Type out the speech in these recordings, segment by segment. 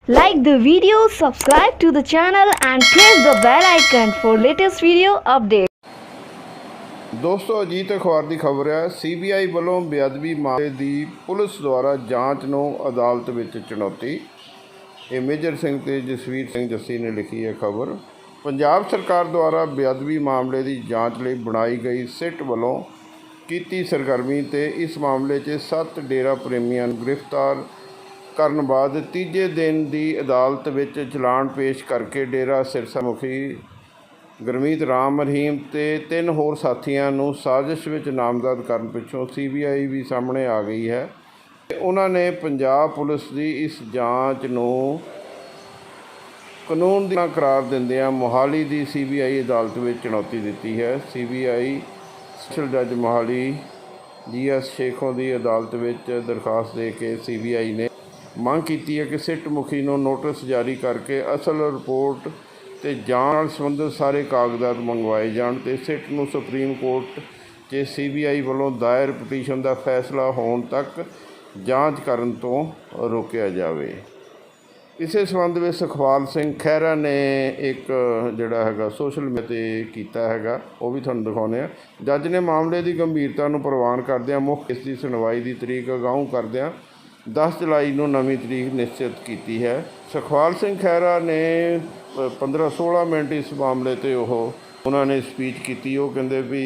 Like the video, subscribe to the channel and press the bell icon for latest video updates. ਦੋਸਤੋ ਅਜੀਤ ਅਖਬਾਰ ਦੀ ਖਬਰ ਹੈ। CBI ਵੱਲੋਂ ਬੇਅਦਬੀ ਮਾਮਲੇ ਦੀ ਪੁਲਿਸ ਦੁਆਰਾ ਜਾਂਚ ਨੂੰ ਅਦਾਲਤ ਵਿੱਚ ਚੁਣੌਤੀ। ਇਹ ਮੇਜਰ ਸਿੰਘ ਤੇ ਜਸਵੀਰ ਸਿੰਘ ਜੱਸੀ ਨੇ ਲਿਖੀ ਹੈ ਖਬਰ। ਪੰਜਾਬ ਸਰਕਾਰ ਦੁਆਰਾ ਬੇਅਦਬੀ ਮਾਮਲੇ ਦੀ ਜਾਂਚ ਲਈ ਬਣਾਈ ਗਈ ਸਿੱਟ ਵੱਲੋਂ ਕੀਤੀ ਸਰਗਰਮੀ ਤੇ ਇਸ ਮਾਮਲੇ 'ਚ 7 ਡੇਰਾ ਪ੍ਰੇਮੀਆਂ ਨੂੰ ਗ੍ਰਿਫਤਾਰ ਕਰਨ ਬਾਅਦ ਤੀਜੇ ਦਿਨ ਦੀ ਅਦਾਲਤ ਵਿੱਚ ਚਲਾਨ ਪੇਸ਼ ਕਰਕੇ ਡੇਰਾ ਸਿਰਸਾ ਮੁਖੀ ਗੁਰਮੀਤ ਰਾਮ ਰਹੀਮ ਤੇ 3 ਹੋਰ ਸਾਥੀਆਂ ਨੂੰ ਸਾਜ਼ਿਸ਼ ਵਿੱਚ ਨਾਮਜ਼ਦ ਕਰਨ ਪਿੱਛੋਂ CBI ਵੀ ਸਾਹਮਣੇ ਆ ਗਈ ਹੈ। ਉਹਨਾਂ ਨੇ ਪੰਜਾਬ ਪੁਲਿਸ ਦੀ ਇਸ ਜਾਂਚ ਨੂੰ ਕਾਨੂੰਨ ਦੀ ਕਰਾਰ ਦਿੰਦਿਆਂ ਮੋਹਾਲੀ ਦੀ CBI ਅਦਾਲਤ ਵਿੱਚ ਚੁਣੌਤੀ ਦਿੱਤੀ ਹੈ। CBI ਸਪੈਸ਼ਲ ਜੱਜ ਮੋਹਾਲੀ GS ਸ਼ੇਖੋਂ ਦੀ ਅਦਾਲਤ ਵਿੱਚ ਦਰਖਾਸਤ ਦੇ ਕੇ CBI ਨੇ ਮੰਗ ਕੀਤੀ ਹੈ ਕਿ ਸਿੱਟ ਮੁਖੀ ਨੂੰ ਨੋਟਿਸ ਜਾਰੀ ਕਰਕੇ ਅਸਲ ਰਿਪੋਰਟ ਤੇ ਜਾਂਚ ਨਾਲ ਸੰਬੰਧਿਤ ਸਾਰੇ ਕਾਗਜ਼ਾਤ ਮੰਗਵਾਏ ਜਾਣ ਤੇ ਸਿੱਟ ਨੂੰ ਸੁਪਰੀਮ ਕੋਰਟ 'ਚ CBI ਵੱਲੋਂ ਦਾਇਰ ਪਟੀਸ਼ਨ ਦਾ ਫੈਸਲਾ ਹੋਣ ਤੱਕ ਜਾਂਚ ਕਰਨ ਤੋਂ ਰੋਕਿਆ ਜਾਵੇ। ਇਸੇ ਸੰਬੰਧ ਵਿੱਚ ਸੁਖਪਾਲ ਸਿੰਘ ਖਹਿਰਾ ਨੇ ਇੱਕ ਜਿਹੜਾ ਹੈਗਾ ਸੋਸ਼ਲ ਮੀਡੀਆ 'ਤੇ ਕੀਤਾ ਹੈਗਾ, ਉਹ ਵੀ ਤੁਹਾਨੂੰ ਦਿਖਾਉਂਦੇ ਹਾਂ। ਜੱਜ ਨੇ ਮਾਮਲੇ ਦੀ ਗੰਭੀਰਤਾ ਨੂੰ ਪ੍ਰਵਾਨ ਕਰਦਿਆਂ ਮੁੱਖ ਕੇਸ ਦੀ ਸੁਣਵਾਈ ਦੀ ਤਰੀਕ ਅਗਾਊਂ ਕਰਦਿਆਂ 10 ਜੁਲਾਈ ਨੂੰ ਨਵੀਂ ਤਰੀਕ ਨਿਸ਼ਚਿਤ ਕੀਤੀ ਹੈ। ਸੁਖਪਾਲ ਸਿੰਘ ਖਹਿਰਾ ਨੇ 15-16 ਮਿੰਟ ਇਸ ਮਾਮਲੇ 'ਤੇ ਉਹਨਾਂ ਨੇ ਸਪੀਚ ਕੀਤੀ। ਉਹ ਕਹਿੰਦੇ ਵੀ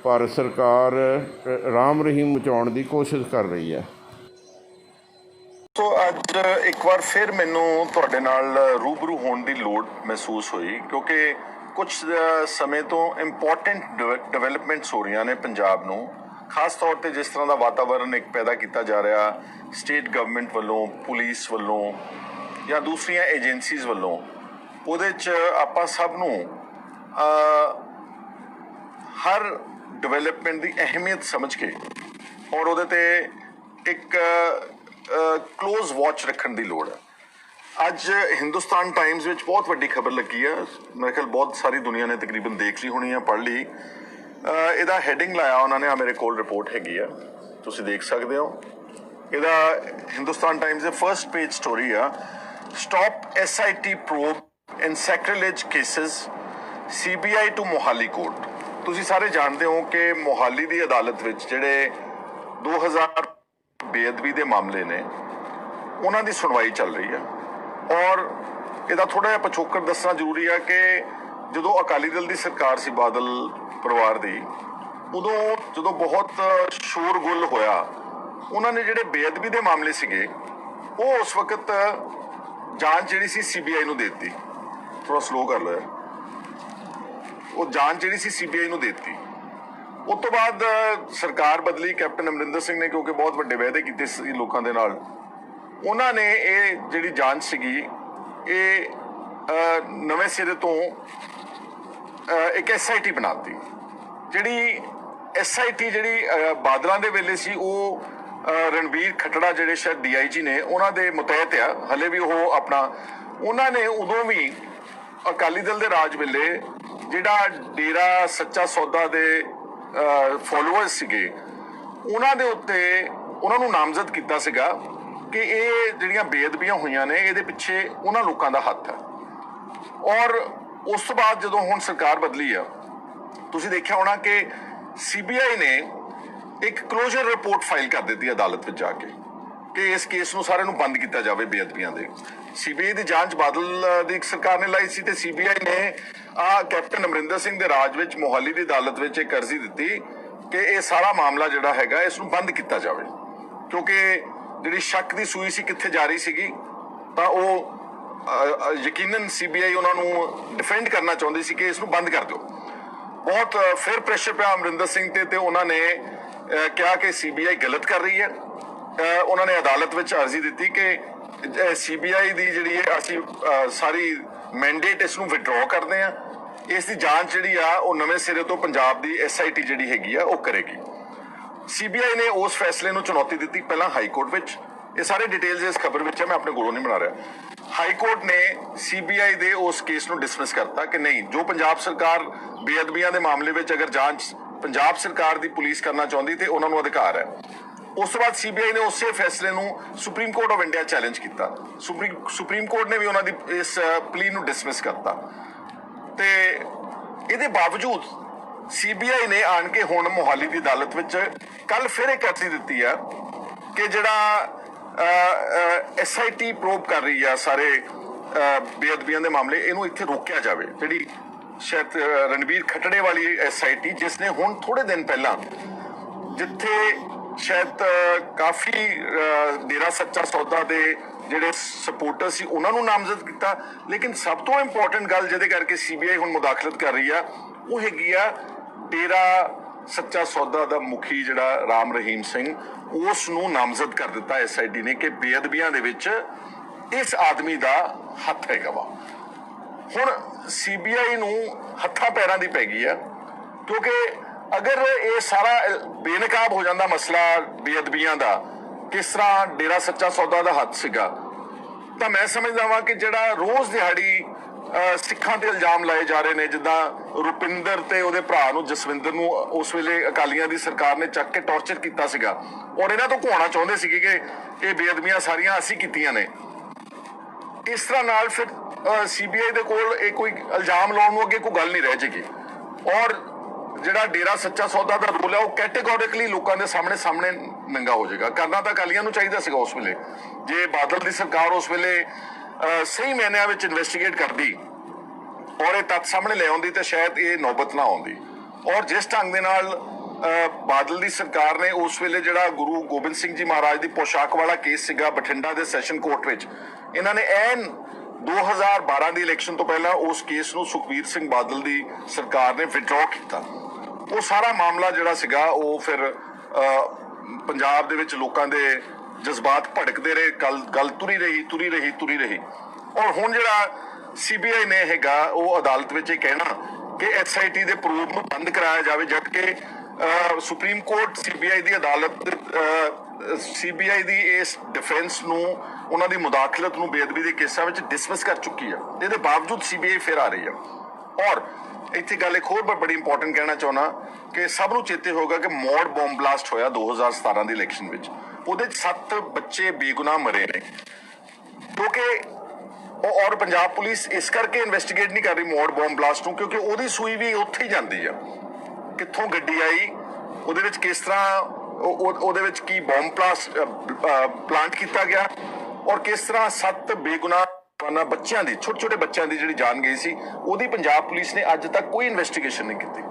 ਭਾਰਤ ਸਰਕਾਰ ਰਾਮ ਰਹੀਮ ਬਚਾਉਣ ਦੀ ਕੋਸ਼ਿਸ਼ ਕਰ ਰਹੀ ਹੈ। ਸੋ ਅੱਜ ਇੱਕ ਵਾਰ ਫਿਰ ਮੈਨੂੰ ਤੁਹਾਡੇ ਨਾਲ ਰੂਬਰੂ ਹੋਣ ਦੀ ਲੋੜ ਮਹਿਸੂਸ ਹੋਈ, ਕਿਉਂਕਿ ਕੁਝ ਸਮੇਂ ਤੋਂ ਇੰਪੋਰਟੈਂਟ ਡਿਵੈਲਪਮੈਂਟਸ ਹੋ ਰਹੀਆਂ ਨੇ ਪੰਜਾਬ ਨੂੰ, ਖਾਸ ਤੌਰ 'ਤੇ ਜਿਸ ਤਰ੍ਹਾਂ ਦਾ ਵਾਤਾਵਰਨ ਇੱਕ ਪੈਦਾ ਕੀਤਾ ਜਾ ਰਿਹਾ ਸਟੇਟ ਗਵਰਨਮੈਂਟ ਵੱਲੋਂ, ਪੁਲਿਸ ਵੱਲੋਂ ਜਾਂ ਦੂਸਰੀਆਂ ਏਜੰਸੀਜ਼ ਵੱਲੋਂ। ਉਹਦੇ 'ਚ ਆਪਾਂ ਸਭ ਨੂੰ ਹਰ ਡਿਵੈਲਪਮੈਂਟ ਦੀ ਅਹਿਮੀਅਤ ਸਮਝ ਕੇ ਔਰ ਉਹਦੇ 'ਤੇ ਇੱਕ ਕਲੋਜ਼ ਵਾਚ ਰੱਖਣ ਦੀ ਲੋੜ ਹੈ। ਅੱਜ ਹਿੰਦੁਸਤਾਨ ਟਾਈਮਜ਼ ਵਿੱਚ ਬਹੁਤ ਵੱਡੀ ਖਬਰ ਲੱਗੀ ਹੈ, ਮੇਰੇ ਖਿਆਲ ਬਹੁਤ ਸਾਰੀ ਦੁਨੀਆ ਨੇ ਤਕਰੀਬਨ ਦੇਖ ਲਈ ਹੋਣੀ ਹੈ, ਪੜ੍ਹ ਲਈ। ਇਹਦਾ ਹੈਡਿੰਗ ਲਾਇਆ ਉਹਨਾਂ ਨੇ, ਆ ਮੇਰੇ ਕੋਲ ਰਿਪੋਰਟ ਹੈਗੀ ਆ, ਤੁਸੀਂ ਦੇਖ ਸਕਦੇ ਹੋ। ਇਹਦਾ ਹਿੰਦੁਸਤਾਨ ਟਾਈਮਜ਼ ਦੇ ਫਰਸਟ ਪੇਜ ਸਟੋਰੀ ਆ, stop SIT probe in sacrilege cases CBI to Mohali court. ਤੁਸੀਂ ਸਾਰੇ ਜਾਣਦੇ ਹੋ ਕਿ ਮੋਹਾਲੀ ਦੀ ਅਦਾਲਤ ਵਿੱਚ ਜਿਹੜੇ 2000 ਬੇਅਦਬੀ ਦੇ ਮਾਮਲੇ ਨੇ, ਉਹਨਾਂ ਦੀ ਸੁਣਵਾਈ ਚੱਲ ਰਹੀ ਹੈ। ਔਰ ਇਹਦਾ ਥੋੜ੍ਹਾ ਜਿਹਾ ਪਿਛੋਕੜ ਦੱਸਣਾ ਜ਼ਰੂਰੀ ਹੈ ਕਿ ਜਦੋਂ ਅਕਾਲੀ ਦਲ ਦੀ ਸਰਕਾਰ ਸੀ, ਬਾਦਲ ਪਰਿਵਾਰ ਦੀ, ਉਦੋਂ ਜਦੋਂ ਬਹੁਤ ਸ਼ੋਰਗੁਲ ਹੋਇਆ, ਉਹਨਾਂ ਨੇ ਜਿਹੜੇ ਬੇਅਦਬੀ ਦੇ ਮਾਮਲੇ ਸੀਗੇ ਉਹ ਉਸ ਵਕਤ ਜਾਂਚ ਜਿਹੜੀ ਸੀ CBI ਨੂੰ ਦੇ ਦਿੱਤੀ। ਥੋੜਾ ਸਲੋ ਕਰ ਲਓ, ਉਹ ਜਾਂਚ ਜਿਹੜੀ ਸੀ CBI ਨੂੰ ਦੇ ਦਿੱਤੀ। ਉਸ ਤੋਂ ਬਾਅਦ ਸਰਕਾਰ ਬਦਲੀ, ਕੈਪਟਨ ਅਮਰਿੰਦਰ ਸਿੰਘ ਨੇ, ਕਿਉਂਕਿ ਬਹੁਤ ਵੱਡੇ ਵਾਅਦੇ ਕੀਤੇ ਸੀ ਲੋਕਾਂ ਦੇ ਨਾਲ, ਉਹਨਾਂ ਨੇ ਇਹ ਜਿਹੜੀ ਜਾਂਚ ਸੀਗੀ ਇਹ ਨਵੇਂ ਸਿਰੇ ਤੋਂ ਇੱਕ SIT ਬਣਾ ਦਿੱਤੀ। ਜਿਹੜੀ SIT ਜਿਹੜੀ ਬਾਦਲਾਂ ਦੇ ਵੇਲੇ ਸੀ, ਉਹ ਰਣਬੀਰ ਖੱਟੜਾ ਜਿਹੜੇ ਸ਼ਾਇਦ DIG ਨੇ, ਉਹਨਾਂ ਦੇ ਮੁਤਹਿਤ ਆ ਹਲੇ ਵੀ ਉਹ ਆਪਣਾ। ਉਹਨਾਂ ਨੇ ਉਦੋਂ ਵੀ ਅਕਾਲੀ ਦਲ ਦੇ ਰਾਜ ਵੇਲੇ ਜਿਹੜਾ ਡੇਰਾ ਸੱਚਾ ਸੌਦਾ ਦੇ ਫੋਲੋਅਰਸ ਸੀਗੇ, ਉਹਨਾਂ ਦੇ ਉੱਤੇ ਉਹਨਾਂ ਨੂੰ ਨਾਮਜ਼ਦ ਕੀਤਾ ਸੀਗਾ ਕਿ ਇਹ ਜਿਹੜੀਆਂ ਬੇਅਦਬੀਆਂ ਹੋਈਆਂ ਨੇ ਇਹਦੇ ਪਿੱਛੇ ਉਹਨਾਂ ਲੋਕਾਂ ਦਾ ਹੱਥ ਹੈ। ਔਰ ਉਸ ਤੋਂ ਬਾਅਦ ਜਦੋਂ ਹੁਣ ਸਰਕਾਰ ਬਦਲੀ ਆ, ਤੁਸੀਂ ਦੇਖਿਆ ਹੋਣਾ ਕਿ CBI ਨੇ ਇੱਕ ਕਲੋਜ਼ਰ ਰਿਪੋਰਟ ਫਾਈਲ ਕਰ ਦਿੱਤੀ ਅਦਾਲਤ ਵਿੱਚ ਜਾ ਕੇ ਕਿ ਇਸ ਕੇਸ ਨੂੰ ਸਾਰਿਆਂ ਨੂੰ ਬੰਦ ਕੀਤਾ ਜਾਵੇ ਬੇਅਦਬੀਆਂ ਦੇ। CBI ਦੀ ਜਾਂਚ ਬਾਦਲ ਦੀ ਸਰਕਾਰ ਨੇ ਲਾਈ ਸੀ ਤੇ CBI ਨੇ ਕੈਪਟਨ ਅਮਰਿੰਦਰ ਸਿੰਘ ਦੇ ਰਾਜ ਵਿੱਚ ਮੋਹਾਲੀ ਦੀ ਅਦਾਲਤ ਵਿੱਚ ਇੱਕ ਅਰਜ਼ੀ ਦਿੱਤੀ ਕਿ ਇਹ ਸਾਰਾ ਮਾਮਲਾ ਜਿਹੜਾ ਹੈਗਾ ਇਸ ਨੂੰ ਬੰਦ ਕੀਤਾ ਜਾਵੇ, ਕਿਉਂਕਿ ਜਿਹੜੀ ਸ਼ੱਕ ਦੀ ਸੂਈ ਸੀ ਕਿੱਥੇ ਜਾ ਰਹੀ ਸੀਗੀ, ਤਾਂ ਉਹ ਯਕੀਨਨ CBI ਉਹਨਾਂ ਨੂੰ ਡਿਫੈਂਡ ਕਰਨਾ ਚਾਹੁੰਦੀ ਸੀ ਕਿ ਇਸ ਨੂੰ ਬੰਦ ਕਰ ਦਿਓ। ਬਹੁਤ ਫਿਰ ਪ੍ਰੈਸ਼ਰ ਪਿਆ ਅਮਰਿੰਦਰ ਸਿੰਘ ਤੇ ਉਹਨਾਂ ਨੇ ਕਿਹਾ ਕਿ CBI ਗਲਤ ਕਰ ਰਹੀ ਹੈ। ਉਹਨਾਂ ਨੇ ਅਦਾਲਤ ਵਿੱਚ ਅਰਜ਼ੀ ਦਿੱਤੀ ਕਿ CBI ਦੀ ਜਿਹੜੀ ਅਸੀਂ ਸਾਰੀ ਮੈਂਡੇਟ ਇਸ ਨੂੰ ਵਿਡਰਾਅ ਕਰਦੇ ਹਾਂ, ਇਸ ਦੀ ਜਾਂਚ ਜਿਹੜੀ ਆ ਉਹ ਨਵੇਂ ਸਿਰੇ ਤੋਂ ਪੰਜਾਬ ਦੀ SIT ਜਿਹੜੀ ਹੈਗੀ ਆ ਉਹ ਕਰੇਗੀ। CBI ਨੇ ਉਸ ਫੈਸਲੇ ਨੂੰ ਚੁਣੌਤੀ ਦਿੱਤੀ, ਪਹਿਲਾਂ ਹਾਈ ਕੋਰਟ ਵਿੱਚ। ਇਹ ਸਾਰੇ ਡਿਟੇਲਸ ਇਸ ਖਬਰ ਵਿੱਚ ਹੈ, ਮੈਂ ਆਪਣੇ ਕੋਲੋਂ ਨਹੀਂ ਬਣਾ ਰਿਹਾ। ਹਾਈ ਕੋਰਟ ਨੇ CBI ਦੇ ਉਸ ਕੇਸ ਨੂੰ ਡਿਸਮਿਸ ਕਰਤਾ ਕਿ ਨਹੀਂ, ਜੋ ਪੰਜਾਬ ਸਰਕਾਰ ਬੇਅਦਬੀਆਂ ਦੇ ਮਾਮਲੇ ਵਿੱਚ ਅਗਰ ਜਾਂਚ ਪੰਜਾਬ ਸਰਕਾਰ ਦੀ ਪੁਲਿਸ ਕਰਨਾ ਚਾਹੁੰਦੀ ਤੇ ਉਹਨਾਂ ਨੂੰ ਅਧਿਕਾਰ ਹੈ। ਉਸ ਤੋਂ ਬਾਅਦ ਸੀਬੀਆਈ ਨੇ ਉਸੇ ਫੈਸਲੇ ਨੂੰ supreme court of India challenge ਕੀਤਾ। ਸੁਪਰੀਮ ਕੋਰਟ ਨੇ ਵੀ ਉਹਨਾਂ ਦੀ ਇਸ ਪਲੀ ਨੂੰ ਡਿਸਮਿਸ ਕਰਤਾ ਤੇ ਇਹਦੇ ਬਾਵਜੂਦ ਸੀਬੀਆਈ ਨੇ ਆਣ ਕੇ ਹੁਣ ਮੋਹਾਲੀ ਦੀ ਅਦਾਲਤ ਵਿੱਚ ਕੱਲ ਫਿਰ ਇੱਕ ਅਰਜ਼ੀ ਦਿੱਤੀ ਆ ਕਿ ਜਿਹੜਾ SIT ਪ੍ਰੋਬ ਕਰ ਰਹੀ ਆ ਸਾਰੇ ਬੇਅਦਬੀਆਂ ਦੇ ਮਾਮਲੇ, ਇਹਨੂੰ ਇੱਥੇ ਰੋਕਿਆ ਜਾਵੇ। ਜਿਹੜੀ ਸ਼ਾਇਦ ਰਣਬੀਰ ਖੱਟੜੇ ਵਾਲੀ SIT ਜਿਸ ਨੇ ਹੁਣ ਥੋੜੇ ਦਿਨ ਪਹਿਲਾਂ ਜਿੱਥੇ ਸ਼ਾਇਦ ਕਾਫੀ ਡੇਰਾ ਸੱਚਾ ਸੌਦਾ ਦੇ ਜਿਹੜੇ ਸਪੋਰਟਰ ਸੀ ਉਹਨਾਂ ਨੂੰ ਨਾਮਜ਼ਦ ਕੀਤਾ, ਲੇਕਿਨ ਸਭ ਤੋਂ ਇੰਪੋਰਟੈਂਟ ਗੱਲ ਜਿਹਦੇ ਕਰਕੇ ਸੀਬੀਆਈ ਹੁਣ ਮੁਦਾਖਲਤ ਕਰ ਰਹੀ ਆ ਉਹ ਹੈਗੀ ਆ ਡੇਰਾ ਸੱਚਾ ਸੌਦਾ ਦਾ ਮੁਖੀ ਜਿਹੜਾ ਰਾਮ ਰਹੀਮ ਸਿੰਘ, ਉਸ ਨੂੰ ਨਾਮਜ਼ਦ ਕਰ ਦਿੱਤਾ SIT ਨੇ ਕਿ ਬੇਅਦਬੀਆਂ ਦੇ ਵਿੱਚ ਇਸ ਆਦਮੀ ਦਾ ਹੱਥ ਹੈਗਾ ਵਾ। ਹੁਣ ਸੀਬੀਆਈ ਨੂੰ ਹੱਥਾਂ ਪੈਰਾਂ ਦੀ ਪੈ ਗਈ ਆ ਕਿਉਂਕਿ ਅਗਰ ਇਹ ਸਾਰਾ ਬੇਨਕਾਬ ਹੋ ਜਾਂਦਾ ਮਸਲਾ ਬੇਅਦਬੀਆਂ ਦਾ, ਕਿਸ ਤਰ੍ਹਾਂ ਡੇਰਾ ਸੱਚਾ ਸੌਦਾ ਦਾ ਹੱਥ ਸੀਗਾ, ਤਾਂ ਮੈਂ ਸਮਝਦਾ ਵਾਂ ਕਿ ਜਿਹੜਾ ਰੋਜ਼ ਦਿਹਾੜੀ ਸਿੱਖਾਂ ਤੇ ਇਲਜ਼ਾਮ ਲਾਏ ਜਾ ਰਹੇ ਨੇ, ਜਿੱਦਾਂ ਰੁਪਿੰਦਰ ਤੇ ਉਹਦੇ ਭਰਾ ਨੂੰ ਜਸਵਿੰਦਰ ਨੂੰ ਉਸ ਵੇਲੇ ਅਕਾਲੀਆਂ ਦੀ ਸਰਕਾਰ ਨੇ ਚੱਕ ਕੇ ਟੌਰਚਰ ਕੀਤਾ ਸੀਗਾ ਔਰ ਇਹਨਾਂ ਤੋਂ ਘੁਆਉਣਾ ਚਾਹੁੰਦੇ ਸੀਗੇ ਕਿ ਇਹ ਬੇਅਦਬੀਆਂ ਸਾਰੀਆਂ ਅਸੀਂ ਕੀਤੀਆਂ ਨੇ। ਇਸ ਤਰ੍ਹਾਂ ਨਾਲ ਫਿਰ ਸੀਬੀਆਈ ਦੇ ਕੋਲ ਇਹ ਕੋਈ ਇਲਜ਼ਾਮ ਲਾਉਣ ਨੂੰ ਅੱਗੇ ਕੋਈ ਗੱਲ ਨਹੀਂ ਰਹਿ ਜਾਏਗੀ ਔਰ ਜਿਹੜਾ ਡੇਰਾ ਸੱਚਾ ਸੌਦਾ ਦਾ ਰੋਲ ਹੈ ਉਹ ਕੈਟੇਗੋਰਿਕਲੀ ਲੋਕਾਂ ਦੇ ਸਾਹਮਣੇ ਨੰਗਾ ਹੋ ਜਾਏਗਾ। ਕਰਨਾ ਤਾਂ ਅਕਾਲੀਆਂ ਨੂੰ ਚਾਹੀਦਾ ਸੀਗਾ ਉਸ ਵੇਲੇ, ਜੇ ਬਾਦਲ ਦੀ ਸਰਕਾਰ ਉਸ ਵੇਲੇ ਸਹੀ ਮਾਇਨਿਆਂ ਵਿੱਚ ਇਨਵੈਸਟੀਗੇਟ ਕਰਦੀ ਔਰ ਇਹ ਤੱਥ ਸਾਹਮਣੇ ਲੈ ਆਉਂਦੀ ਤਾਂ ਸ਼ਾਇਦ ਇਹ ਨੌਬਤ ਨਾ ਆਉਂਦੀ। ਔਰ ਜਿਸ ਢੰਗ ਦੇ ਨਾਲ ਬਾਦਲ ਦੀ ਸਰਕਾਰ ਨੇ ਉਸ ਵੇਲੇ ਜਿਹੜਾ ਗੁਰੂ ਗੋਬਿੰਦ ਸਿੰਘ ਜੀ ਮਹਾਰਾਜ ਦੀ ਪੋਸ਼ਾਕ ਵਾਲਾ ਕੇਸ ਸੀਗਾ ਬਠਿੰਡਾ ਦੇ ਸੈਸ਼ਨ ਕੋਰਟ ਵਿੱਚ, ਇਹਨਾਂ ਨੇ ਐਨ 2012 ਦੀ ਇਲੈਕਸ਼ਨ ਤੋਂ ਪਹਿਲਾਂ ਉਸ ਕੇਸ ਨੂੰ ਸੁਖਬੀਰ ਸਿੰਘ ਬਾਦਲ ਦੀ ਸਰਕਾਰ ਨੇ ਵਿਡਰਾਅ ਕੀਤਾ। ਉਹ ਸਾਰਾ ਮਾਮਲਾ ਜਿਹੜਾ ਸੀਗਾ ਉਹ ਫਿਰ ਪੰਜਾਬ ਦੇ ਵਿੱਚ ਲੋਕਾਂ ਦੇ ਜਜ਼ਬਾਤ ਭੜਕਦੇ ਰਹੇ, ਗੱਲ ਤੁਰੀ ਰਹੀ ਔਰ ਹੁਣ ਜਿਹੜਾ ਸੀਬੀਆਈ ਨੇ ਹੈਗਾ ਉਹ ਅਦਾਲਤ ਵਿੱਚ ਇਹ ਕਹਿਣਾ ਕਿ SIT ਦੇ ਪ੍ਰੂਫ ਨੂੰ ਬੰਦ ਕਰਾਇਆ ਜਾਵੇ, ਜਦਕਿ ਸੁਪਰੀਮ ਕੋਰਟ ਸੀਬੀਆਈ ਦੀ ਅਦਾਲਤ ਸੀਬੀਆਈ ਦੀ ਇਸ ਡਿਫੈਂਸ ਨੂੰ, ਉਹਨਾਂ ਦੀ ਮੁਦਾਖਲਤ ਨੂੰ ਬੇਅਦਬੀ ਦੇ ਕੇਸਾਂ ਵਿੱਚ ਡਿਸਮਿਸ ਕਰ ਚੁੱਕੀ ਆ। ਇਹਦੇ ਬਾਵਜੂਦ ਸੀਬੀਆਈ ਫਿਰ ਆ ਰਹੀ ਆ। ਔਰ ਇੱਥੇ ਗੱਲ ਇੱਕ ਹੋਰ ਬੜੀ ਇੰਪੋਰਟੈਂਟ ਕਹਿਣਾ ਚਾਹੁੰਦਾ ਕਿ ਸਭ ਨੂੰ ਚੇਤੇ ਹੋਗਾ ਕਿ ਮੋੜ ਬੰਬ ਬਲਾਸਟ ਹੋਇਆ 2017 ਦੀ ਇਲੈਕਸ਼ਨ ਵਿੱਚ, ਉਹਦੇ 'ਚ 7 ਬੱਚੇ ਬੇਗੁਨਾਹ ਮਰੇ ਨੇ ਕਿਉਂਕਿ ਔਰ ਪੰਜਾਬ ਪੁਲਿਸ ਇਸ ਕਰਕੇ ਇਨਵੈਸਟੀਗੇਟ ਨਹੀਂ ਕਰ ਰਹੀ ਮੋੜ ਬੰਬ ਬਲਾਸਟ ਨੂੰ ਕਿਉਂਕਿ ਉਹਦੀ ਸੂਈ ਵੀ ਉੱਥੇ ਹੀ ਜਾਂਦੀ ਆ। ਕਿੱਥੋਂ ਗੱਡੀ ਆਈ, ਉਹਦੇ ਵਿੱਚ ਕਿਸ ਤਰ੍ਹਾਂ ਉਹਦੇ ਵਿੱਚ ਕੀ ਬੰਬ ਪਲਾਂਟ ਕੀਤਾ ਗਿਆ ਔਰ ਕਿਸ ਤਰ੍ਹਾਂ 7 ਬੇਗੁਨਾਹ ਬੱਚਿਆਂ ਦੀ, ਛੋਟੇ ਬੱਚਿਆਂ ਦੀ ਜਿਹੜੀ ਜਾਨ ਗਈ ਸੀ, ਉਹਦੀ ਪੰਜਾਬ ਪੁਲਿਸ ਨੇ ਅੱਜ ਤੱਕ ਕੋਈ ਇਨਵੈਸਟੀਗੇਸ਼ਨ ਨਹੀਂ ਕੀਤੀ।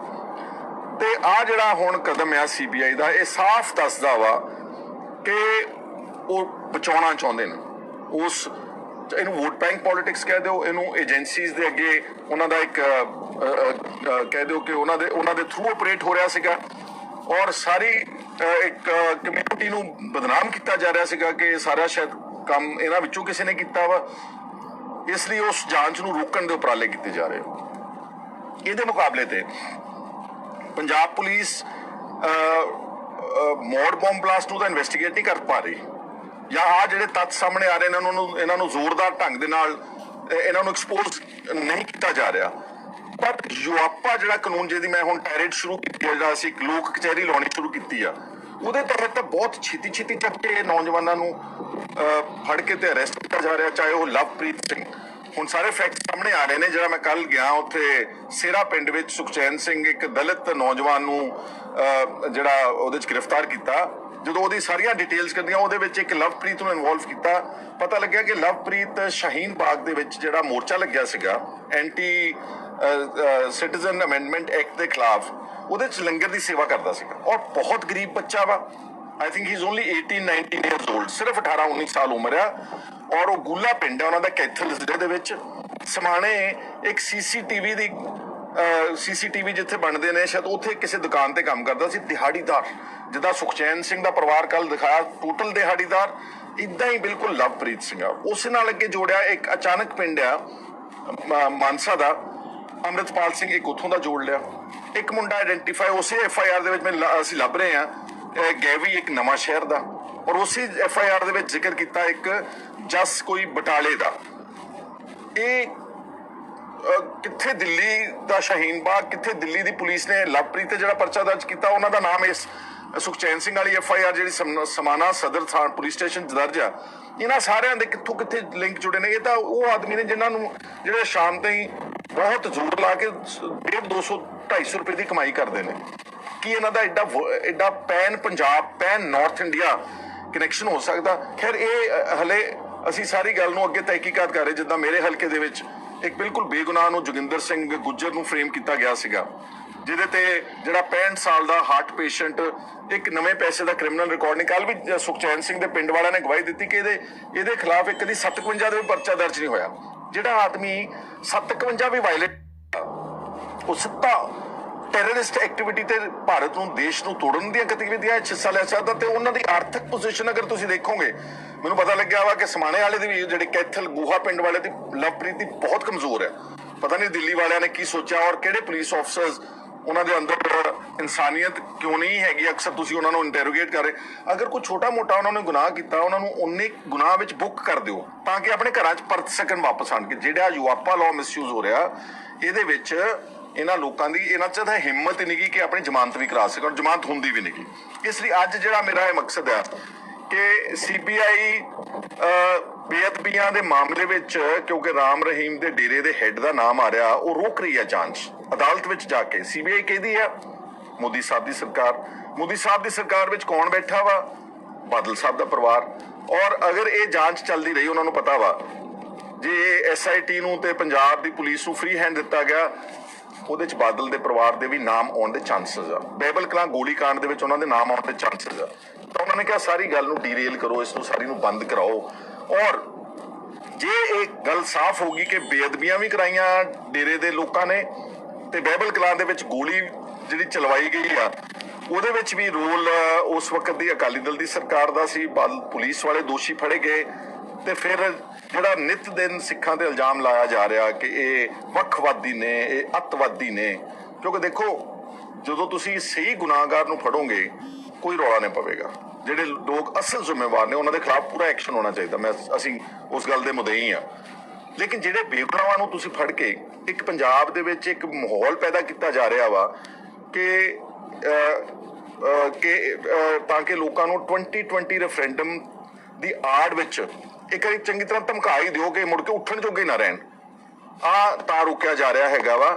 ਤੇ ਆ ਜਿਹੜਾ ਹੁਣ ਕਦਮ ਆ ਸੀਬੀਆਈ ਦਾ, ਇਹ ਸਾਫ਼ ਦੱਸਦਾ ਵਾ ਕਿ ਉਹ ਬਚਾਉਣਾ ਚਾਹੁੰਦੇ ਨੇ ਉਸ, ਇਹਨੂੰ ਵੋਟ ਬੈਂਕ ਪੋਲਿਟਿਕਸ ਕਹਿ ਦਿਓ, ਇਹਨੂੰ ਏਜੰਸੀਜ਼ ਦੇ ਅੱਗੇ ਉਹਨਾਂ ਦਾ ਇੱਕ ਕਹਿ ਦਿਓ ਕਿ ਉਹਨਾਂ ਦੇ ਥਰੂ ਆਪਰੇਟ ਹੋ ਰਿਹਾ ਸੀਗਾ ਔਰ ਸਾਰੀ ਇੱਕ ਕਮਿਊਨਿਟੀ ਨੂੰ ਬਦਨਾਮ ਕੀਤਾ ਜਾ ਰਿਹਾ ਸੀਗਾ ਕਿ ਸਾਰਾ ਸ਼ਾਇਦ ਕੰਮ ਇਹਨਾਂ ਵਿੱਚੋਂ ਕਿਸੇ ਨੇ ਕੀਤਾ ਵਾ, ਇਸ ਲਈ ਉਸ ਜਾਂਚ ਨੂੰ ਰੋਕਣ ਦੇ ਉਪਰਾਲੇ ਕੀਤੇ ਜਾ ਰਹੇ। ਇਹਦੇ ਮੁਕਾਬਲੇ ਤੇ ਪੰਜਾਬ ਪੁਲਿਸ ਮੋੜ ਬੰਬ ਬਲਾਸਟ ਨੂੰ ਤਾਂ ਇਨਵੈਸਟੀਗੇਟ ਨਹੀਂ ਕਰ ਪਾ ਰਹੀ ਜਾਂ ਆ ਜਿਹੜੇ ਤੱਥ ਸਾਹਮਣੇ ਆ ਰਹੇ ਨੇ ਇਹਨਾਂ ਨੂੰ ਜ਼ੋਰਦਾਰ ਢੰਗ ਦੇ ਨਾਲ ਇਹਨਾਂ ਨੂੰ ਐਕਸਪੋਜ਼ ਨਹੀਂ ਕੀਤਾ ਜਾ ਰਿਹਾ। ਪਰ ਯੂਆਪਾ ਜਿਹੜਾ ਕਾਨੂੰਨ ਜਿਹਦੀ ਮੈਂ ਹੁਣ ਟੈਰਿਟ ਸ਼ੁਰੂ ਕੀਤੀ ਹੈ, ਜਿਹੜਾ ਅਸੀਂ ਲੋਕ ਕਚਹਿਰੀ ਲਾਉਣੀ ਸ਼ੁਰੂ ਕੀਤੀ ਆ, ਉਹਦੇ ਤਹਿਤ ਤਾਂ ਬਹੁਤ ਛੇਤੀ ਚੱਕ ਕੇ ਨੌਜਵਾਨਾਂ ਨੂੰ ਫੜ ਕੇ ਤੇ ਅਰੈਸਟ ਕੀਤਾ ਜਾ ਰਿਹਾ, ਚਾਹੇ ਉਹ ਲਵਪ੍ਰੀਤ ਸਿੰਘ। ਹੁਣ ਸਾਰੇ ਫੈਕਟ ਸਾਹਮਣੇ ਆ ਰਹੇ ਨੇ। ਜਿਹੜਾ ਮੈਂ ਕੱਲ ਗਿਆ ਉੱਥੇ ਸੇਰਾ ਪਿੰਡ ਵਿੱਚ ਸੁਖਚੈਨ ਸਿੰਘ ਇੱਕ ਦਲਿਤ ਨੌਜਵਾਨ ਨੂੰ ਜਿਹੜਾ ਉਹਦੇ 'ਚ ਗ੍ਰਿਫਤਾਰ ਕੀਤਾ, ਜਦੋਂ ਉਹਦੀ ਸਾਰੀਆਂ ਡਿਟੇਲਸ ਕਰਦੀਆਂ ਉਹਦੇ ਵਿੱਚ ਇੱਕ ਲਵਪ੍ਰੀਤ ਨੂੰ ਇਨਵੋਲਵ ਕੀਤਾ। ਪਤਾ ਲੱਗਿਆ ਕਿ ਲਵਪ੍ਰੀਤ ਸ਼ਾਹੀਨ ਬਾਗ ਦੇ ਵਿੱਚ ਜਿਹੜਾ ਮੋਰਚਾ ਲੱਗਿਆ ਸੀਗਾ ਐਂਟੀ ਸਿਟੀਜ਼ਨ ਅਮੈਂਡਮੈਂਟ ਐਕਟ ਦੇ ਖਿਲਾਫ, ਉਹਦੇ 'ਚ ਲੰਗਰ ਦੀ ਸੇਵਾ ਕਰਦਾ ਸੀਗਾ ਔਰ ਬਹੁਤ ਗਰੀਬ ਬੱਚਾ ਵਾ। I think he is only 18-19 years old, ਸਿਰਫ 18-19 ਸਾਲ ਉਮਰ ਆ ਔਰ ਉਹ ਗੂਲਾ ਪਿੰਡ ਹੈ ਉਹਨਾਂ ਦਾ ਕੈਥਲ ਜ਼ਿਲ੍ਹੇ ਦੇ ਵਿੱਚ। ਸਮਾਣੇ ਇੱਕ ਸੀਸੀਟੀਵੀ ਜਿੱਥੇ ਬਣਦੇ ਨੇ ਸ਼ਾਇਦ ਉੱਥੇ ਕਿਸੇ ਦੁਕਾਨ ਤੇ ਕੰਮ ਕਰਦਾ ਸੀ, ਦਿਹਾੜੀਦਾਰ, ਜਿੱਦਾਂ ਸੁਖਚੈਨ ਸਿੰਘ ਦਾ ਪਰਿਵਾਰ ਕੱਲ ਦਿਖਾਇਆ ਟੋਟਲ ਦਿਹਾੜੀਦਾਰ, ਇਦਾਂ ਹੀ ਬਿਲਕੁਲ ਲਵਪ੍ਰੀਤ ਸਿੰਘ ਆ। ਉਸ ਨਾਲ ਅੱਗੇ ਜੋੜਿਆ ਇੱਕ ਅਚਾਨਕ ਪਿੰਡ ਆ ਮਾਨਸਾ ਦਾ, ਅੰਮ੍ਰਿਤਪਾਲ ਸਿੰਘ ਇੱਕ ਉੱਥੋਂ ਦਾ ਜੋੜ ਲਿਆ। ਇੱਕ ਮੁੰਡਾ ਆਇਡੈਂਟੀਫਾਈ ਉਸੇ FIR ਦੇ ਵਿੱਚ ਅਸੀਂ ਲੱਭ ਰਹੇ ਹਾਂ, ਗੈਵੀ ਇੱਕ ਨਵਾਂ ਸ਼ਹਿਰ ਦਾ, ਔਰ ਉਸੇ FIR ਦੇ ਵਿੱਚ ਜ਼ਿਕਰ ਕੀਤਾ ਇੱਕ ਜਸ ਕੋਈ ਬਟਾਲੇ ਦਾ। ਇਹ ਕਿੱਥੇ ਦਿੱਲੀ ਦਾ ਸ਼ਾਹੀਨ ਬਾਗ, ਕਿੱਥੇ ਦਿੱਲੀ ਦੀ ਪੁਲਿਸ ਨੇ ਲਵਪ੍ਰੀਤ ਤੇ ਜਿਹੜਾ ਪਰਚਾ ਦਰਜ ਕੀਤਾ ਉਹਨਾਂ ਦਾ ਨਾਮ ਇਸ ਸੁਖਚੈਨ ਸਿੰਘ ਵਾਲੀ FIR ਜਿਹੜੀ ਸਮਾਣਾ ਸਦਰ ਥਾਣਾ ਪੁਲਿਸ ਸਟੇਸ਼ਨ 'ਚ ਦਰਜ ਆ, ਇਹਨਾਂ ਸਾਰਿਆਂ ਦੇ ਕਿੱਥੋਂ ਕਿੱਥੇ ਲਿੰਕ ਜੁੜੇ ਨੇ। ਇਹ ਤਾਂ ਉਹ ਆਦਮੀ ਨੇ ਜਿਨ੍ਹਾਂ ਨੂੰ ਜਿਹੜੇ ਸ਼ਾਮ ਤਾਈਂ ਬਹੁਤ ਜ਼ੋਰ ਲਾ ਕੇ 150 200 250 ਰੁਪਏ ਦੀ ਕਮਾਈ ਕਰਦੇ ਨੇ। ਕੀ ਇਹਨਾਂ ਦਾ ਐਡਾ pan Punjab pan north India connection ਹੋ ਸਕਦਾ? ਖੈਰ ਇਹ ਹਲੇ ਅਸੀਂ ਸਾਰੀ ਗੱਲ ਨੂੰ ਅੱਗੇ ਤਹਿਕੀਕਾਤ ਕਰ ਰਹੇ। ਜਿੱਦਾਂ ਮੇਰੇ ਹਲਕੇ ਦੇ ਵਿੱਚ ਇੱਕ ਬਿਲਕੁਲ ਬੇਗੁਨਾਹ ਨੂੰ ਜੋਗਿੰਦਰ ਸਿੰਘ ਗੁੱਜਰ ਨੂੰ ਫਰੇਮ ਕੀਤਾ ਗਿਆ ਸੀਗਾ, ਜਿਹਦੇ ਤੇ ਜਿਹੜਾ 65 ਸਾਲ ਦਾ ਹਾਰਟ ਪੇਸ਼ੈਂਟ ਇੱਕ ਨਵੇਂ ਪੈਸੇ ਦਾ ਕ੍ਰਿਮੀਨਲ ਰਿਕਾਰਡ ਨਹੀਂ। ਕੱਲ ਵੀ ਸੁਖਚੈਨ ਸਿੰਘ ਦੇ ਪਿੰਡ ਵਾਲਿਆਂ ਨੇ ਗਵਾਹੀ ਦਿੱਤੀ ਕਿ ਇਹਦੇ ਖਿਲਾਫ ਇੱਕ ਦੀ 57 ਦਾ ਵੀ ਪਰਚਾ ਦਰਜ ਨਹੀਂ ਹੋਇਆ। ਜਿਹੜਾ ਆਦਮੀ 57 ਵੀ ਵਾਇਲੇਟ, ਉਹ ਸਿੱਧਾ ਟੈਰਰਿਸਟ ਐਕਟੀਵਿਟੀ ਤੇ ਭਾਰਤ ਨੂੰ ਦੇਸ਼ ਨੂੰ ਤੋੜਨ ਦੀਆਂ ਗਤੀਵਿਧੀਆਂ 'ਚ ਹਿੱਸਾ ਲੈ ਸਕਦਾ। ਤੇ ਉਹਨਾਂ ਦੀ ਆਰਥਿਕ ਪੋਜੀਸ਼ਨ ਅਗਰ ਤੁਸੀਂ ਦੇਖੋਗੇ, ਮੈਨੂੰ ਪਤਾ ਲੱਗਿਆ ਵਾ ਕਿ ਸਮਾਣੇ ਵਾਲੇ ਦੀ ਵੀ ਜਿਹੜੇ ਕੈਥਲ ਗੋਹਾ ਪਿੰਡ ਵਾਲੇ ਦੀ ਲਵਪ੍ਰੀਤ ਦੀ ਬਹੁਤ ਕਮਜ਼ੋਰ ਹੈ। ਪਤਾ ਨਹੀਂ ਦਿੱਲੀ ਵਾਲਿਆਂ ਨੇ ਕੀ ਸੋਚਿਆ ਔਰ ਕਿਹੜੇ ਪੁਲਿਸ ਆਫਸਰਸ ਉਹਨਾਂ ਦੇ ਅੰਦਰ ਇਨਸਾਨੀਅਤ ਕਿਉਂ ਨਹੀਂ ਹੈਗੀ। ਅਕਸਰ ਤੁਸੀਂ ਉਹਨਾਂ ਨੂੰ ਇੰਟਰੋਗੇਟ ਕਰ ਰਹੇ। ਅਗਰ ਕੋਈ ਛੋਟਾ ਮੋਟਾ ਉਹਨਾਂ ਨੇ ਗੁਨਾਹ ਕੀਤਾ, ਉਹਨਾਂ ਨੂੰ ਉਨੇ ਗੁਨਾਹ ਵਿੱਚ ਬੁੱਕ ਕਰ ਦਿਓ ਤਾਂ ਕਿ ਆਪਣੇ ਘਰਾਂ 'ਚ ਪਰਤ ਸਕਣ ਵਾਪਸ ਆਣ ਕੇ। ਜਿਹੜਾ ਯੂਆਪਾ ਲਾਅ ਮਿਸਯੂਜ਼ ਹੋ ਰਿਹਾ, ਇਹਦੇ ਵਿੱਚ ਇਹਨਾਂ ਲੋਕਾਂ ਦੀ ਇਹਨਾਂ 'ਚ ਤਾਂ ਹਿੰਮਤ ਹੀ ਨਹੀਂ ਗੀ ਕਿ ਆਪਣੀ ਜ਼ਮਾਨਤ ਵੀ ਕਰਾ ਸਕਣ। ਜ਼ਮਾਨਤ ਹੁੰਦੀ ਵੀ ਨਹੀਂ ਗੀ। ਇਸ ਲਈ ਅੱਜ ਜਿਹੜਾ ਮੇਰਾ ਇਹ ਮਕਸਦ ਹੈ ਕਿ CBI ਬੇਅਦਬੀਆਂ ਦੇ ਮਾਮਲੇ ਵਿੱਚ, ਕਿਉਂਕਿ ਰਾਮ ਰਹੀਮ ਦੇ ਡੇਰੇ ਦੇ ਹੈੱਡ ਦਾ ਨਾਮ ਆ ਰਿਹਾ, ਉਹ ਰੋਕ ਰਹੀ ਹੈ ਜਾਂਚ ਅਦਾਲਤ ਵਿੱਚ ਜਾ ਕੇ। CBI ਕਹਿੰਦੀ ਹੈ ਮੋਦੀ ਸਾਹਿਬ ਦੀ ਸਰਕਾਰ, ਮੋਦੀ ਸਾਹਿਬ ਦੀ ਸਰਕਾਰ ਵਿੱਚ ਕੌਣ ਬੈਠਾ ਵਾ? ਬਾਦਲ ਸਾਹਿਬ ਦਾ ਪਰਿਵਾਰ। ਔਰ ਅਗਰ ਇਹ ਜਾਂਚ ਚੱਲਦੀ ਰਹੀ, ਉਹਨਾਂ ਨੂੰ ਪਤਾ ਵਾ ਜੇ SIT ਨੂੰ ਤੇ ਪੰਜਾਬ ਦੀ ਪੁਲਿਸ ਨੂੰ ਫ੍ਰੀ ਹੈਂਡ ਦਿੱਤਾ ਗਿਆ, ਉਹਦੇ 'ਚ ਬਾਦਲ ਦੇ ਪਰਿਵਾਰ ਦੇ ਵੀ ਨਾਮ ਆਉਣ ਦੇ ਚਾਂਸਸ ਆ। ਬਹਿਬਲ ਕਲਾਂ ਗੋਲੀ ਕਾਂਡ ਦੇ ਵਿੱਚ ਉਹਨਾਂ ਦੇ ਨਾਮ ਆਉਣ ਦੇ ਚਾਂਸਸ ਆ। ਤਾਂ ਉਹਨਾਂ ਨੇ ਕਿਹਾ ਸਾਰੀ ਗੱਲ ਨੂੰ ਡੀਰੇਲ ਕਰੋ, ਇਸ ਨੂੰ ਸਾਰੀ ਨੂੰ ਬੰਦ ਕਰਾਓ। ਔਰ ਜੇ ਇਹ ਗੱਲ ਸਾਫ਼ ਹੋਗੀ ਕਿ ਬੇਅਦਬੀਆਂ ਵੀ ਕਰਾਈਆਂ ਡੇਰੇ ਦੇ ਲੋਕਾਂ ਨੇ ਤੇ ਬਹਿਬਲ ਕਲਾਂ ਦੇ ਵਿੱਚ ਗੋਲੀ ਜਿਹੜੀ ਚਲਵਾਈ ਗਈ ਆ, ਉਹਦੇ ਵਿੱਚ ਵੀ ਰੋਲ ਉਸ ਵਕਤ ਦੀ ਅਕਾਲੀ ਦਲ ਦੀ ਸਰਕਾਰ ਦਾ ਸੀ। ਪੁਲਿਸ ਵਾਲੇ ਦੋਸ਼ੀ ਫੜੇ ਗਏ ਤੇ ਫਿਰ ਜਿਹੜਾ ਨਿਤ ਦਿਨ ਸਿੱਖਾਂ ਤੇ ਇਲਜ਼ਾਮ ਲਾਇਆ ਜਾ ਰਿਹਾ ਕਿ ਇਹ ਵੱਖਵਾਦੀ ਨੇ, ਇਹ ਅੱਤਵਾਦੀ ਨੇ। ਕਿਉਂਕਿ ਦੇਖੋ, ਜਦੋਂ ਤੁਸੀਂ ਸਹੀ ਗੁਨਾਹਗਾਰ ਨੂੰ ਫੜੋਗੇ ਕੋਈ ਰੌਲਾ ਨਹੀਂ ਪਵੇਗਾ। ਜਿਹੜੇ ਲੋਕ ਅਸਲ ਜ਼ਿੰਮੇਵਾਰ ਨੇ ਉਹਨਾਂ ਦੇ ਖਿਲਾਫ ਪੂਰਾ ਐਕਸ਼ਨ ਹੋਣਾ ਚਾਹੀਦਾ। ਅਸੀਂ ਉਸ ਗੱਲ ਦੇ ਮੁਦਈ ਹਾਂ। ਲੇਕਿਨ ਜਿਹੜੇ ਬੇਗੁਨਾਹਾਂ ਨੂੰ ਤੁਸੀਂ ਫੜ ਕੇ ਇੱਕ ਪੰਜਾਬ ਦੇ ਵਿੱਚ ਇੱਕ ਮਾਹੌਲ ਪੈਦਾ ਕੀਤਾ ਜਾ ਰਿਹਾ ਵਾ ਕਿ ਤਾਂ ਕਿ ਲੋਕਾਂ ਨੂੰ 2020 ਰੈਫਰੈਂਡਮ ਦੀ ਆੜ ਵਿੱਚ ਇੱਕ ਵਾਰੀ ਚੰਗੀ ਤਰ੍ਹਾਂ ਧਮਕਾ ਹੀ ਦਿਓ ਕਿ ਮੁੜ ਕੇ ਉੱਠਣ ਜੋਗੇ ਨਾ ਰਹਿਣ। ਤਾਂ ਰੋਕਿਆ ਜਾ ਰਿਹਾ ਹੈਗਾ ਵਾ,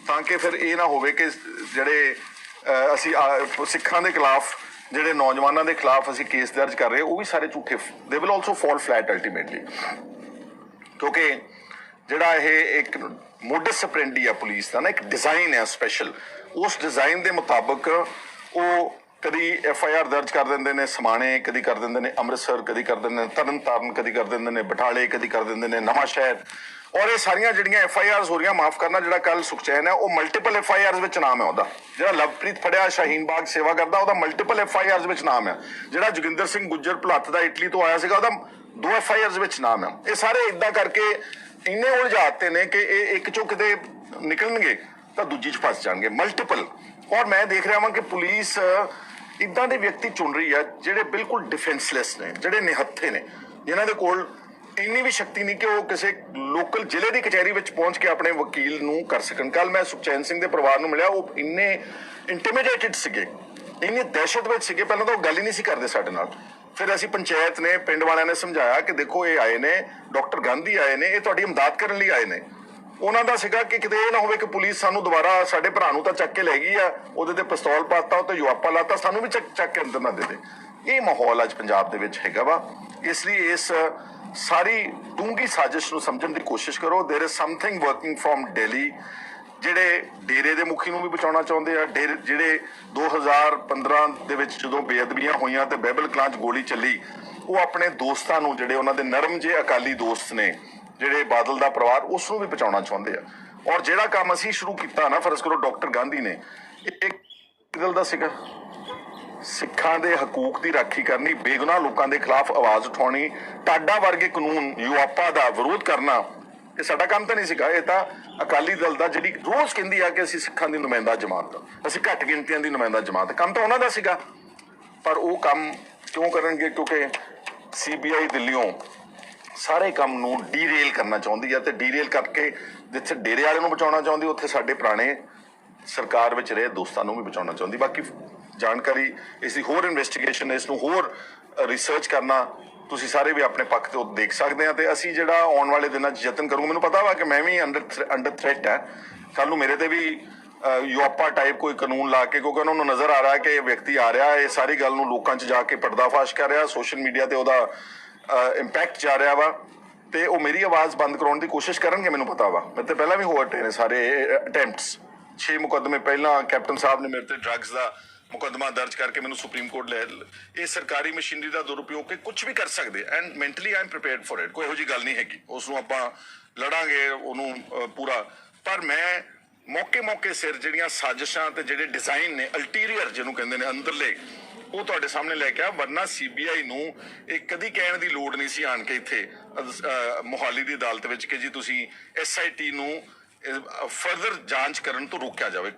ਤਾਂ ਕਿ ਫਿਰ ਇਹ ਨਾ ਹੋਵੇ ਕਿ ਜਿਹੜੇ ਅਸੀਂ ਸਿੱਖਾਂ ਦੇ ਖਿਲਾਫ, ਜਿਹੜੇ ਨੌਜਵਾਨਾਂ ਦੇ ਖਿਲਾਫ ਅਸੀਂ ਕੇਸ ਦਰਜ ਕਰ ਰਹੇ, ਉਹ ਵੀ ਸਾਰੇ ਝੂਠੇ। They will also fall flat ultimately. ਕਿਉਂਕਿ ਜਿਹੜਾ ਇਹ ਇੱਕ ਮੋਡਸ ਆਪਰੈਂਡੀ ਆ ਪੁਲਿਸ ਦਾ ਨਾ, ਇੱਕ ਡਿਜ਼ਾਈਨ ਹੈ ਸਪੈਸ਼ਲ। ਉਸ ਡਿਜ਼ਾਈਨ ਦੇ ਮੁਤਾਬਕ ਉਹ ਕਦੀ FIR ਦਰਜ ਕਰ ਦਿੰਦੇ ਨੇ ਸਮਾਣੇ, ਕਦੀ ਕਰ ਦਿੰਦੇ ਨੇ ਅੰਮ੍ਰਿਤਸਰ, ਕਦੀ ਕਰ ਦਿੰਦੇ ਨੇ ਤਰਨਤਾਰਨ, ਕਦੀ ਕਰ ਦਿੰਦੇ ਨੇ ਬਟਾਲੇ, ਕਦੀ ਕਰ ਦਿੰਦੇ ਨੇ ਨਵਾਂ ਸ਼ਹਿਰ। ਔਰ ਇਹ ਸਾਰੀਆਂ ਜਿਹੜੀਆਂ FIRs ਹੋ ਰਹੀਆਂ, ਮਾਫ ਕਰਨਾ, ਜਿਹੜਾ ਕੱਲ ਸੁਖਚੈਨ ਹੈ ਉਹ ਮਲਟੀਪਲ FIRs ਵਿੱਚ ਨਾਮ ਹੈ ਉਹਦਾ। ਜਿਹੜਾ ਲਵਪ੍ਰੀਤ ਫੜਿਆ ਸ਼ਾਹੀਨ ਬਾਗ ਸੇਵਾ ਕਰਦਾ, ਉਹਦਾ ਮਲਟੀਪਲ FIRs ਵਿੱਚ ਨਾਮ ਹੈ। ਜਿਹੜਾ ਜੋਗਿੰਦਰ ਸਿੰਘ ਗੁੱਜਰ ਭੁਲੱਥ ਦਾ ਇਟਲੀ ਤੋਂ ਆਇਆ ਸੀਗਾ, ਉਹਦਾ 2 FIRs ਵਿੱਚ ਨਾਮ ਹੈ। ਇਹ ਸਾਰੇ ਇਦਾਂ ਕਰਕੇ ਇੰਨੇ ਉਲਝਾਤੇ ਨੇ ਕਿ ਇਹ ਇੱਕ ਚੋਂ ਕਿਤੇ ਨਿਕਲਣਗੇ ਤਾਂ ਦੂਜੀ 'ਚ ਫਸ ਜਾਣਗੇ, ਮਲਟੀਪਲ। ਔਰ ਮੈਂ ਦੇਖ ਰਿਹਾ ਵਾਂ ਕਿ ਪੁਲਿਸ ਇੱਦਾਂ ਦੇ ਵਿਅਕਤੀ ਚੁਣ ਰਹੀ ਆ ਜਿਹੜੇ ਬਿਲਕੁਲ ਡਿਫੈਂਸਲੈਸ ਨੇ, ਜਿਹੜੇ ਨਿਹੱਥੇ ਨੇ, ਜਿਨ੍ਹਾਂ ਦੇ ਕੋਲ ਇੰਨੀ ਵੀ ਸ਼ਕਤੀ ਨਹੀਂ ਕਿ ਉਹ ਕਿਸੇ ਲੋਕਲ ਜ਼ਿਲ੍ਹੇ ਦੀ ਕਚਹਿਰੀ ਵਿੱਚ ਪਹੁੰਚ ਕੇ ਆਪਣੇ ਵਕੀਲ ਨੂੰ ਕਰ ਸਕਣ। ਕੱਲ ਮੈਂ ਸੁਖਚੈਨ ਸਿੰਘ ਦੇ ਪਰਿਵਾਰ ਨੂੰ ਮਿਲਿਆ, ਉਹ ਇੰਨੇ ਇੰਟੀਮੀਡੇਟਡ ਸੀਗੇ, ਇੰਨੀ ਦਹਿਸ਼ਤ ਵਿੱਚ ਸੀਗੇ। ਪਹਿਲਾਂ ਤਾਂ ਉਹ ਗੱਲ ਹੀ ਨਹੀਂ ਸੀ ਕਰਦੇ ਸਾਡੇ ਨਾਲ। ਫਿਰ ਅਸੀਂ ਪੰਚਾਇਤ ਨੇ, ਪਿੰਡ ਵਾਲਿਆਂ ਨੇ ਸਮਝਾਇਆ ਕਿ ਦੇਖੋ ਇਹ ਆਏ ਨੇ, ਡਾਕਟਰ ਗਾਂਧੀ ਆਏ ਨੇ, ਇਹ ਤੁਹਾਡੀ ਇਮਦਾਦ ਕਰਨ ਲਈ ਆਏ ਨੇ। ਉਹਨਾਂ ਦਾ ਸੀਗਾ ਕਿ ਕਿਤੇ ਇਹ ਨਾ ਹੋਵੇ ਕਿ ਪੁਲਿਸ ਸਾਨੂੰ ਦੁਬਾਰਾ, ਸਾਡੇ ਭਰਾ ਨੂੰ ਤਾਂ ਚੱਕ ਕੇ ਲੈ ਗਈ ਆ, ਉਹਦੇ ਤੇ ਪਿਸਤੌਲ ਪਾਤਾ, ਉੱਤੇ ਯੁਆਪਾ ਲਾਤਾ, ਸਾਨੂੰ ਵੀ ਚੱਕ ਕੇ ਅੰਦਰ ਨਾ ਦੇ ਦੇ। ਇਹ ਮਾਹੌਲ ਅੱਜ ਪੰਜਾਬ ਦੇ ਵਿੱਚ ਹੈਗਾ ਵਾ। ਇਸ ਲਈ ਇਸ ਸਾਰੀ ਡੂੰਘੀ ਸਾਜ਼ਿਸ਼ ਨੂੰ ਸਮਝਣ ਦੀ ਕੋਸ਼ਿਸ਼ ਕਰੋ। There is something working from Delhi. ਜਿਹੜੇ ਡੇਰੇ ਦੇ ਮੁਖੀ ਨੂੰ ਵੀ ਬਚਾਉਣਾ ਚਾਹੁੰਦੇ ਆ, ਜਿਹੜੇ 2015 ਦੇ ਵਿੱਚ ਜਦੋਂ ਬੇਅਦਬੀਆਂ ਹੋਈਆਂ ਤੇ ਬਹਿਬਲ ਕਲਾਂ 'ਚ ਗੋਲੀ ਚੱਲੀ, ਉਹ ਆਪਣੇ ਦੋਸਤਾਂ ਨੂੰ, ਜਿਹੜੇ ਉਹਨਾਂ ਦੇ ਨਰਮ ਜਿਹੇ ਅਕਾਲੀ ਦੋਸਤ ਨੇ, ਜਿਹੜੇ ਬਾਦਲ ਦਾ ਪਰਿਵਾਰ, ਉਸ ਨੂੰ ਵੀ ਬਚਾਉਣਾ ਚਾਹੁੰਦੇ ਆ। ਔਰ ਜਿਹੜਾ ਕੰਮ ਅਸੀਂ ਸ਼ੁਰੂ ਕੀਤਾ ਨਾ, ਫਰਜ਼ ਕਰੋ ਡਾਕਟਰ ਗਾਂਧੀ ਨੇ, ਇੱਕ ਗੱਲ ਦਾ ਸੀਗਾ, ਸਿੱਖਾਂ ਦੇ ਹਕੂਕ ਦੀ ਰਾਖੀ ਕਰਨੀ, ਬੇਗੁਨਾਹ ਲੋਕਾਂ ਦੇ ਖਿਲਾਫ ਆਵਾਜ਼ ਉਠਾਉਣੀ, ਟਾਡਾ ਵਰਗੇ ਕਾਨੂੰਨ ਯੂਆਪਾ ਦਾ ਵਿਰੋਧ ਕਰਨਾ। ਇਹ ਸਾਡਾ ਕੰਮ ਤਾਂ ਨਹੀਂ ਸੀਗਾ, ਇਹ ਤਾਂ ਅਕਾਲੀ ਦਲ ਦਾ, ਜਿਹੜੀ ਰੋਜ਼ ਕਹਿੰਦੀ ਆ ਕਿ ਅਸੀਂ ਸਿੱਖਾਂ ਦੀ ਨੁਮਾਇੰਦਾ ਜਮਾਤ, ਅਸੀਂ ਘੱਟ ਗਿਣਤੀਆਂ ਦੀ ਨੁਮਾਇੰਦਾ ਜਮਾਤ, ਕੰਮ ਤਾਂ ਉਹਨਾਂ ਦਾ ਸੀਗਾ। ਪਰ ਉਹ ਕੰਮ ਕਿਉਂ ਕਰਨਗੇ? ਕਿਉਂਕਿ CBI ਦਿੱਲੀੋਂ ਸਾਰੇ ਕੰਮ ਨੂੰ ਡੀਰੇਲ ਕਰਨਾ ਚਾਹੁੰਦੀ ਆ, ਤੇ ਡੀਰੇਲ ਕਰਕੇ ਜਿੱਥੇ ਡੇਰੇ ਵਾਲੇ ਨੂੰ ਬਚਾਉਣਾ ਚਾਹੁੰਦੀ, ਉੱਥੇ ਸਾਡੇ ਪੁਰਾਣੇ ਸਰਕਾਰ ਵਿੱਚ ਰਹੇ ਦੋਸਤਾਂ ਨੂੰ ਵੀ ਬਚਾਉਣਾ ਚਾਹੁੰਦੀ। ਬਾਕੀ ਜਾਣਕਾਰੀ, ਇਸ ਦੀ ਹੋਰ ਇਨਵੈਸਟੀਗੇਸ਼ਨ, ਇਸ ਨੂੰ ਹੋਰ ਰਿਸਰਚ ਕਰਨਾ ਤੁਸੀਂ ਸਾਰੇ ਵੀ ਆਪਣੇ ਪੱਖ ਤੋਂ ਦੇਖ ਸਕਦੇ ਆ। ਤੇ ਅਸੀਂ ਜਿਹੜਾ ਆਉਣ ਵਾਲੇ ਦਿਨਾਂ 'ਚ ਯਤਨ ਕਰੂੰਗੇ, ਮੈਨੂੰ ਪਤਾ ਵਾ ਕਿ ਮੈਂ ਵੀ ਅੰਡਰ ਥ੍ਰੈਟ ਹੈ, ਕੱਲ ਨੂੰ ਮੇਰੇ ਤੇ ਵੀ ਯੂਆਪਾ ਟਾਈਪ ਕੋਈ ਕਾਨੂੰਨ ਲਾ ਕੇ, ਕਿਉਂਕਿ ਉਹਨਾਂ ਨੂੰ ਨਜ਼ਰ ਆ ਰਿਹਾ ਕਿ ਇਹ ਵਿਅਕਤੀ ਆ ਰਿਹਾ, ਇਹ ਸਾਰੀ ਗੱਲ ਨੂੰ ਲੋਕਾਂ 'ਚ ਜਾ ਕੇ ਪਰਦਾਫਾਸ਼ ਕਰ ਰਿਹਾ, ਸੋਸ਼ਲ ਮੀਡੀਆ ਤੇ ਉਹਦਾ ਇੰਪੈਕਟ ਜਾ ਰਿਹਾ ਵਾ, ਤੇ ਉਹ ਮੇਰੀ ਆਵਾਜ਼ ਬੰਦ ਕਰਾਉਣ ਦੀ ਕੋਸ਼ਿਸ਼ ਕਰਨਗੇ, ਮੈਨੂੰ ਪਤਾ ਵਾ। ਮੇਰੇ ਤੇ ਪਹਿਲਾਂ ਵੀ ਹੋ ਹਟੇ ਨੇ ਸਾਰੇ ਅਟੈਂਪਟਸ, 6 ਮੁਕੱਦਮੇ ਪਹਿਲਾਂ ਕੈਪਟਨ ਸਾਹਿਬ ਨੇ ਮੇਰੇ ਤੇ ਡਰੱਗਸ ਦਾ ਮੁਕੱਦਮਾ ਦਰਜ ਕਰਕੇ ਮੈਨੂੰ ਸੁਪਰੀਮ ਕੋਰਟ ਲੈ, ਇਹ ਸਰਕਾਰੀ ਮਸ਼ੀਨਰੀ ਦਾ ਦੁਰਉਪਯੋਗ ਕੇ ਕੁਝ ਵੀ ਕਰ ਸਕਦੇ, and mentally I am prepared for it. ਕੋਈ ਇਹੋ ਜਿਹੀ ਗੱਲ ਨਹੀਂ ਹੈਗੀ, ਉਸ ਨੂੰ ਆਪਾਂ ਲੜਾਂਗੇ ਉਹਨੂੰ ਪੂਰਾ। ਪਰ ਮੈਂ ਮੌਕੇ ਸਿਰ ਜਿਹੜੀਆਂ ਸਾਜ਼ਿਸ਼ਾਂ ਤੇ ਜਿਹੜੇ ਡਿਜ਼ਾਈਨ ਨੇ, ਅਲਟੀਰੀਅਰ ਜਿਹਨੂੰ ਕਹਿੰਦੇ ਨੇ, ਅੰਦਰਲੇ, ਉਹ ਤੁਹਾਡੇ ਸਾਹਮਣੇ ਲੈ ਕੇ ਆ। ਵਰਨਾ ਸੀਬੀਆਈ ਨੂੰ ਇਹ ਕਦੀ ਕਹਿਣ ਦੀ ਲੋੜ ਨਹੀਂ ਸੀ ਆਣ ਕੇ ਇੱਥੇ ਮੋਹਾਲੀ ਦੀ ਅਦਾਲਤ ਵਿੱਚ ਕਿ ਜੀ ਤੁਸੀਂ SIT ਨੂੰ ਫਰਦਰ ਜਾਂਚ ਕਰਨ ਤੋਂ ਰੋਕਿਆ ਜਾਵੇ।